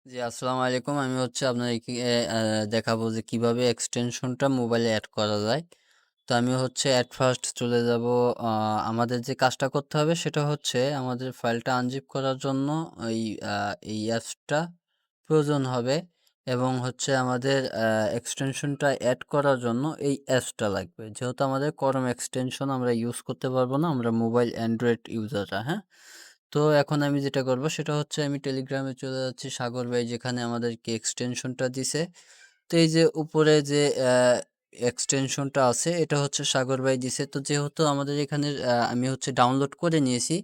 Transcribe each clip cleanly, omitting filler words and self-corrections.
জি, আসসালামু আলাইকুম। আমি হচ্ছে আপনাদেরকে দেখাবো যে কিভাবে এক্সটেনশনটা মোবাইলে এড করা যায়। তো আমি হচ্ছে এট ফার্স্ট চলে যাব। আ আমাদের যে কাজটা করতে হবে সেটা হচ্ছে আমাদের ফাইলটা আনজিপ করার জন্য এই আ এই অ্যাপসটা প্রয়োজন হবে এবং হচ্ছে আমাদের এক্সটেনশনটা এড করার জন্য এই অ্যাপসটা লাগবে। যেহেতু আমাদের Chrome এক্সটেনশন আমরা ইউজ করতে পারবো না, আমরা মোবাইল অ্যান্ড্রয়েড ইউজাররা, হ্যাঁ? তো এখন আমি যেটা করব সেটা হচ্ছে আমি টেলিগ্রামে চলে যাচ্ছি। সাগর ভাই যেখানে আমাদেরকে এক্সটেনশনটা দিছে। তো এই যে উপরে যে এক্সটেনশনটা আছে এটা হচ্ছে সাগর ভাই দিছে। তো যেহেতু আমাদের এখানে আমি হচ্ছে ডাউনলোড করে নিয়েছি।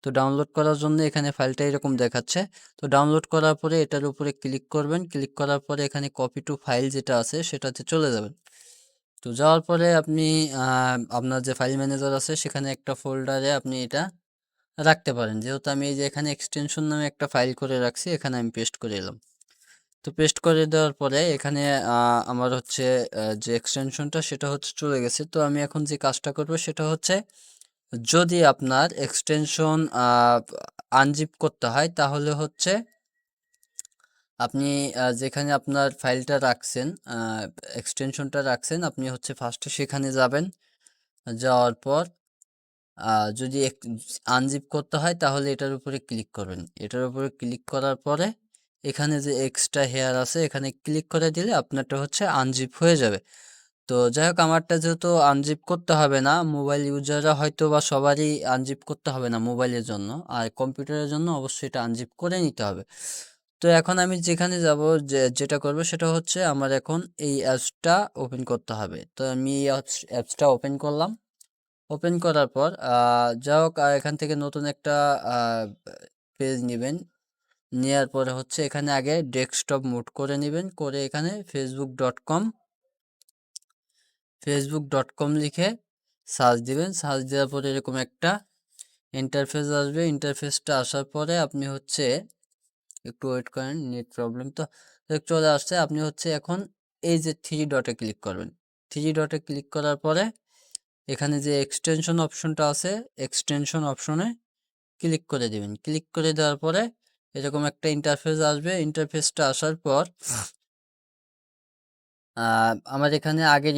তো ডাউনলোড করার জন্য এখানে ফাইলটা এরকম দেখাচ্ছে। তো ডাউনলোড করার পরে এটার উপরে ক্লিক করবেন। ক্লিক করার পরে এখানে কপি টু ফাইল যেটা আছে সেটাতে চলে যাবেন। তো যাওয়ার পরে আপনি আপনার যে ফাইল ম্যানেজার আছে সেখানে একটা ফোল্ডারে আপনি এটা রাখতে পারেন। যেহেতু আমি এই যে এখানে এক্সটেনশন নামে একটা ফাইল করে রাখছি, এখানে আমি পেস্ট করে এলাম। তো পেস্ট করে দেওয়ার পরে এখানে আমার হচ্ছে যে এক্সটেনশনটা সেটা হচ্ছে চলে গেছে। তো আমি এখন যে কাজটা করব সেটা হচ্ছে যদি আপনার এক্সটেনশন আনজিপ করতে হয় তাহলে হচ্ছে আপনি যেখানে আপনার ফাইলটা রাখছেন, এক্সটেনশনটা রাখছেন, আপনি হচ্ছে ফার্স্টে সেখানে যাবেন। যাওয়ার পর যদি আনজিপ করতে হয় তাহলে এটার উপরে ক্লিক করবেন। এটার উপরে ক্লিক করার পরে এখানে যে এক্সট্রা হেয়ার আছে এখানে ক্লিক করে দিলে আপনারটা হচ্ছে আনজিপ হয়ে যাবে। তো যাই হোক আমারটা যেহেতু আনজিপ করতে হবে না, মোবাইল ইউজাররা হয়তো বা সবারই আনজিপ করতে হবে না মোবাইলের জন্য, আর কম্পিউটারের জন্য অবশ্যই এটা আনজিপ করে নিতে হবে। তো এখন আমি যেখানে যাব, যেটা করব সেটা হচ্ছে আমার এখন এই অ্যাপসটা ওপেন করতে হবে। তো আমি এই অ্যাপসটা ওপেন করলাম। ওপেন করার পর যা হোক এখান থেকে নতুন একটা পেজ নেবেন। নেওয়ার পরে হচ্ছে এখানে আগে ডেস্কটপ মোড করে নেবেন, করে এখানে facebook.com লিখে সার্চ দিবেন। সার্চ দেওয়ার পরে এরকম একটা ইন্টারফেস আসবে। ইন্টারফেসটা আসার পরে আপনি হচ্ছে একটু ওয়েট করেন, নেট প্রবলেম তো চলে আসছে। আপনি হচ্ছে এখন এই যে থ্রি ডটে ক্লিক করবেন। থ্রি ডটে ক্লিক করার পরে এখানে যে এক্সটেনশন অপশনটা আছে, এক্সটেনশন অপশনে ক্লিক করে দিবেন। ক্লিক করে দেওয়ার পরে এরকম একটা ইন্টারফেস আসবে। ইন্টারফেসটা আসার পর আমার এখানে আগের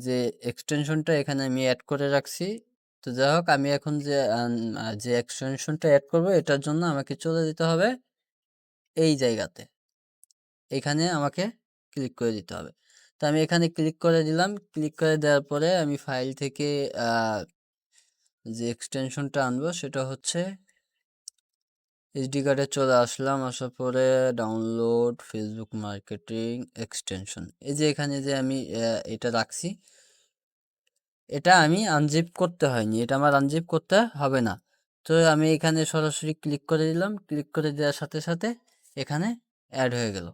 যে এক্সটেনশনটা এখানে আমি অ্যাড করে রাখছি। তো যাই হোক আমি এখন যে এক্সটেনশনটা অ্যাড করব এটার জন্য আমাকে চলে যেতে হবে এই জায়গাতে। এখানে আমাকে ক্লিক করে দিতে হবে। তো আমি এখানে ক্লিক করে দিলাম। ক্লিক করে দেওয়ার পরে আমি ফাইল থেকে যে এক্সটেনশনটা আনবো সেটা হচ্ছে এসডি কার্ডে চলে আসলাম। আসার পরে ডাউনলোড ফেসবুক মার্কেটিং এক্সটেনশন, এই যে এখানে যে আমি এটা রাখছি, এটা আমি আনজিপ করতে হয়নি, এটা আমার আনজিপ করতে হবে না। তো আমি এখানে সরাসরি ক্লিক করে দিলাম। ক্লিক করে দেওয়ার সাথে সাথে এখানে অ্যাড হয়ে গেল।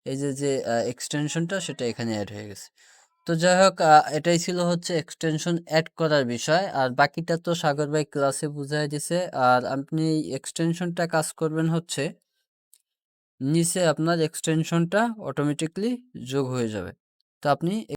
এই যে যে এক্সটেনশনটা সেটা এখানে অ্যাড হয়ে গেছে। তো যাই হোক এটাই ছিল হচ্ছে এক্সটেনশন অ্যাড করার বিষয়। আর বাকিটা তো সাগর ভাই ক্লাসে বুঝাই দিছে। আর আপনি এক্সটেনশনটা কাজ করবেন হচ্ছে নিচে আপনার এক্সটেনশনটা অটোমেটিকলি যোগ হয়ে যাবে। তো আপনি